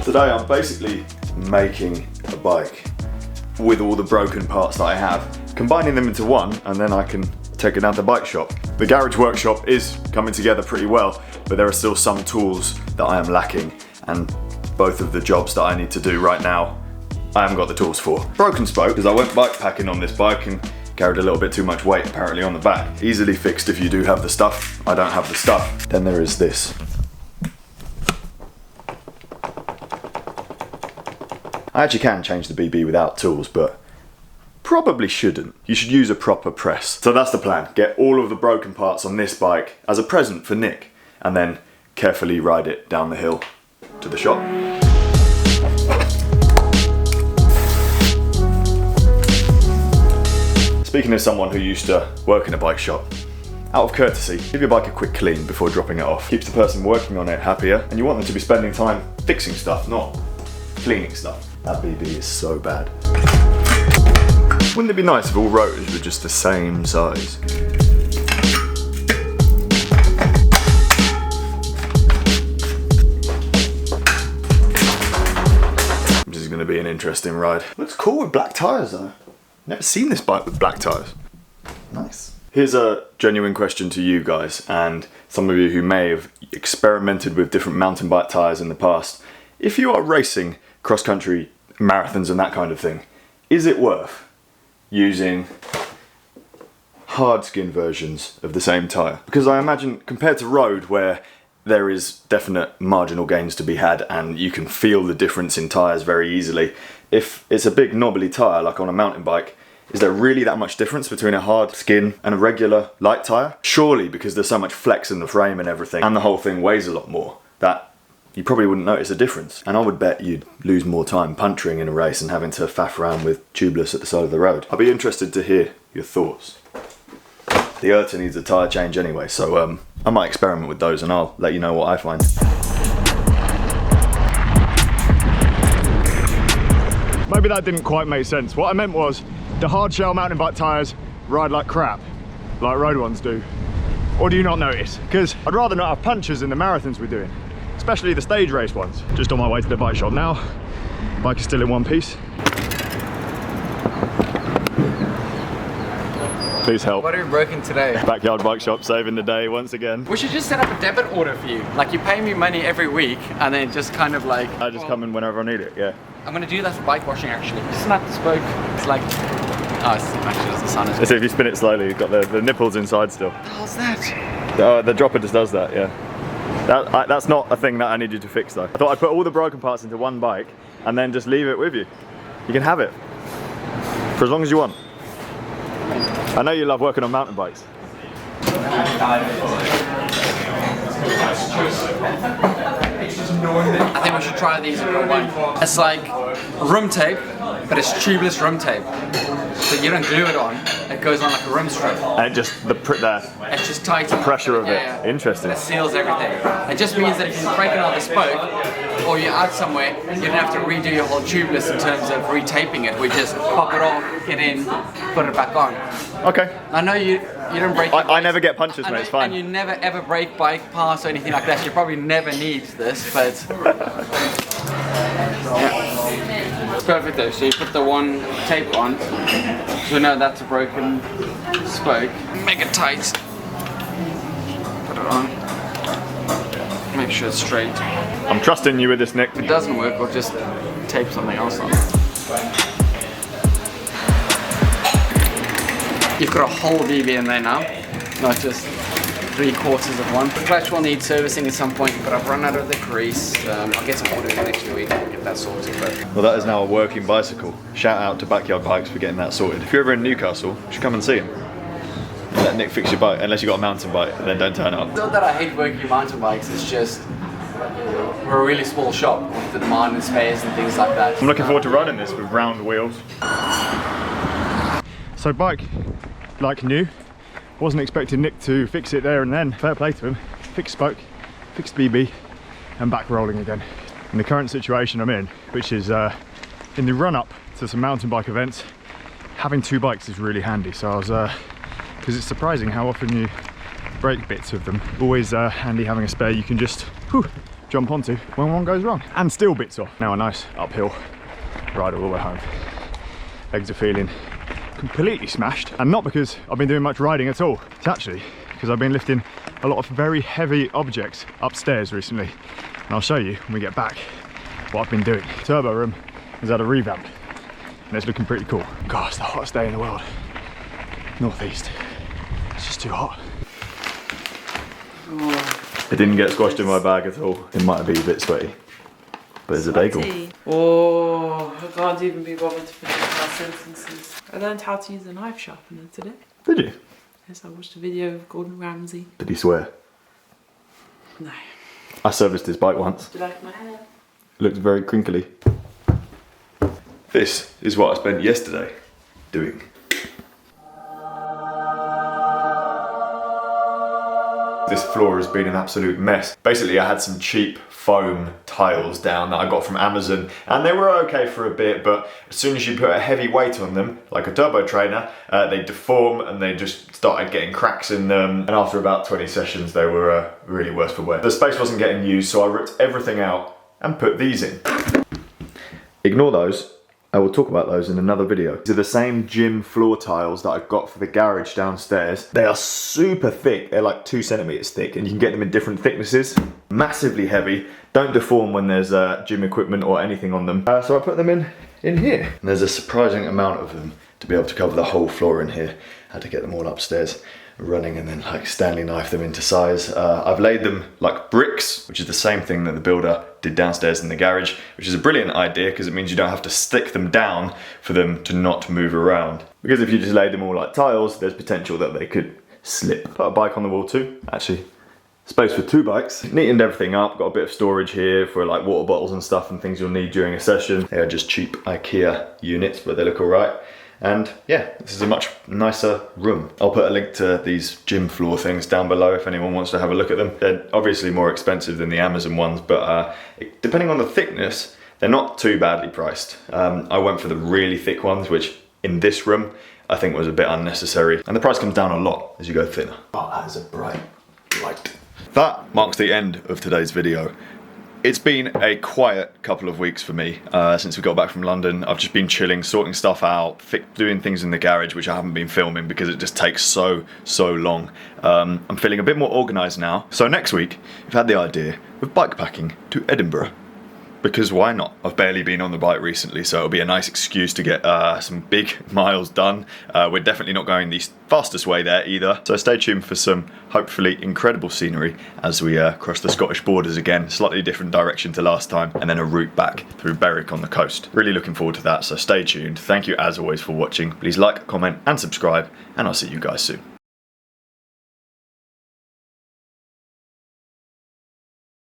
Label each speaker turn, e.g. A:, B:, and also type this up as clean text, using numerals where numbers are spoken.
A: Today I'm basically making a bike with all the broken parts that I have, combining them into one, and then I can take it down to the bike shop. The garage workshop is coming together pretty well, but there are still some tools that I am lacking, and both of the jobs that I need to do right now, I haven't got the tools for. Broken spoke, because I went bike packing on this bike and carried a little bit too much weight apparently on the back. Easily fixed if you do have the stuff. I don't have the stuff. Then there is this. I actually can change the BB without tools, but probably shouldn't. You should use a proper press. So that's the plan. Get all of the broken parts on this bike as a present for Nick, and then carefully ride it down the hill to the shop. Speaking as someone who used to work in a bike shop, out of courtesy, give your bike a quick clean before dropping it off. Keeps the person working on it happier, and you want them to be spending time fixing stuff, not cleaning stuff. That BB is so bad. Wouldn't it be nice if all rotors were just the same size? This is going to be an interesting ride. Looks cool with black tyres though. Never seen this bike with black tyres. Nice. Here's a genuine question to you guys, and some of you who may have experimented with different mountain bike tyres in the past. If you are racing cross-country marathons and that kind of thing, is it worth using hard skin versions of the same tyre? Because I imagine compared to road, where there is definite marginal gains to be had and you can feel the difference in tyres very easily, if it's a big knobbly tyre like on a mountain bike, is there really that much difference between a hard skin and a regular light tyre? Surely, because there's so much flex in the frame and everything, and the whole thing weighs a lot more, that you probably wouldn't notice a difference. And I would bet you'd lose more time puncturing in a race and having to faff around with tubeless at the side of the road. I'd be interested to hear your thoughts. The Erta needs a tyre change anyway, so I might experiment with those and I'll let you know what I find.
B: Maybe that didn't quite make sense. What I meant was, the hard shell mountain bike tyres ride like crap, like road ones do. Or do you not notice? Because I'd rather not have punctures in the marathons we're doing, especially the stage race ones. Just on my way to the bike shop now. Bike is still in one piece. Please help.
C: What are we broken today?
B: Backyard bike shop saving the day once again.
C: We should just set up a debit order for you. Like, you pay me money every week and then just kind of like...
B: I just come in whenever I need it, yeah.
C: I'm gonna do that for bike washing actually. Snap the spoke. It's like... Oh, it actually doesn't sound as good.
B: So if you spin it slowly, you've got the nipples inside still.
C: What the hell's that?
B: The dropper just does that, yeah. That's not a thing that I need you to fix though. I thought I'd put all the broken parts into one bike and then just leave it with you. You can have it for as long as you want. I know you love working on mountain bikes.
C: I think we should try these in real one. It's like room tape, but it's tubeless room tape. So you don't glue it on, it goes on like a room strip.
B: And it just,
C: it's just tight.
B: the pressure of it.
C: Yeah.
B: Interesting.
C: It seals everything. It just means that if you break another spoke, or you're out somewhere, you don't have to redo your whole tubeless in terms of retaping it. We just pop it off, get in, put it back on.
B: Okay.
C: I know you don't break
B: I never get punches, mate, it's fine.
C: And you never ever break bike parts or anything like that. You probably never need this, but... yeah. It's perfect though, so you put the one tape on, so now that's a broken spoke. Make it tight. Put it on. Make sure it's straight.
B: I'm trusting you with this, Nick.
C: If it doesn't work, we'll just tape something else on. You've got a whole BB in there now, not just 3/4 of one. The clutch will need servicing at some point, but I've run out of the grease. I'll get some orders next week and get that sorted.
A: Well, that is now a working bicycle. Shout out to Backyard Bikes for getting that sorted. If you're ever in Newcastle, you should come and see him. Let Nick fix your bike, unless you've got a mountain bike, and then don't turn up.
C: It's not that I hate working on mountain bikes, it's just we're a really small shop with the demand and space and things like that.
B: I'm looking forward to riding this with round wheels. So bike, like new. Wasn't expecting Nick to fix it there and then. Fair play to him. Fixed spoke, fixed BB, and back rolling again. In the current situation I'm in, which is in the run up to some mountain bike events, having two bikes is really handy. So I was, because it's surprising how often you break bits of them. Always handy having a spare you can just jump onto when one goes wrong. And still bits off. Now a nice uphill ride all the way home. Legs are feeling completely smashed, and not because I've been doing much riding at all. It's actually because I've been lifting a lot of very heavy objects upstairs recently, and I'll show you when we get back what I've been doing. Turbo room has had a revamp and it's looking pretty cool. God, it's the hottest day in the world. Northeast. It's just too hot.
A: It didn't get squashed in my bag at all. It might be a bit sweaty, but it's a bagel.
D: Oh, I can't even be bothered to finish my sentences. I learned how to use a knife sharpener today.
A: Did you?
D: Yes, I watched a video of Gordon Ramsay.
A: Did he swear?
D: No.
A: I serviced his bike once.
D: Do you like my hair?
A: It looked very crinkly. This is what I spent yesterday doing. This floor has been an absolute mess. Basically, I had some cheap foam tiles down that I got from Amazon, and they were okay for a bit, but as soon as you put a heavy weight on them, like a turbo trainer, they deform and they just started getting cracks in them, and after about 20 sessions they were really worse for wear. The space wasn't getting used, so I ripped everything out and put these in. Ignore those. I will talk about those in another video. These are the same gym floor tiles that I got for the garage downstairs. They are super thick. They're like 2 centimeters thick, and you can get them in different thicknesses. Massively heavy. Don't deform when there's gym equipment or anything on them. So I put them in here. And there's a surprising amount of them to be able to cover the whole floor in here. I had to get them all upstairs running and then like Stanley knife them into size. I've laid them like bricks, which is the same thing that the builder did downstairs in the garage, which is a brilliant idea because it means you don't have to stick them down for them to not move around. Because if you just laid them all like tiles, there's potential that they could slip. Put a bike on the wall too, actually. Space for 2 bikes. Neatened everything up, got a bit of storage here for like water bottles and stuff and things you'll need during a session. They are just cheap IKEA units, but they look all right. And yeah, this is a much nicer room. I'll put a link to these gym floor things down below if anyone wants to have a look at them. They're obviously more expensive than the Amazon ones, but depending on the thickness, they're not too badly priced. I went for the really thick ones, which in this room, I think was a bit unnecessary. And the price comes down a lot as you go thinner. Oh, that is a bright light. That marks the end of today's video. It's been a quiet couple of weeks for me since we got back from London. I've just been chilling, sorting stuff out, doing things in the garage which I haven't been filming because it just takes so long. I'm feeling a bit more organised now. So next week, I've had the idea of bikepacking to Edinburgh. Because why not? I've barely been on the bike recently, so it'll be a nice excuse to get some big miles done. We're definitely not going the fastest way there either. So stay tuned for some hopefully incredible scenery as we cross the Scottish borders again, slightly different direction to last time, and then a route back through Berwick on the coast. Really looking forward to that, so stay tuned. Thank you as always for watching. Please like, comment and subscribe, and I'll see you guys soon.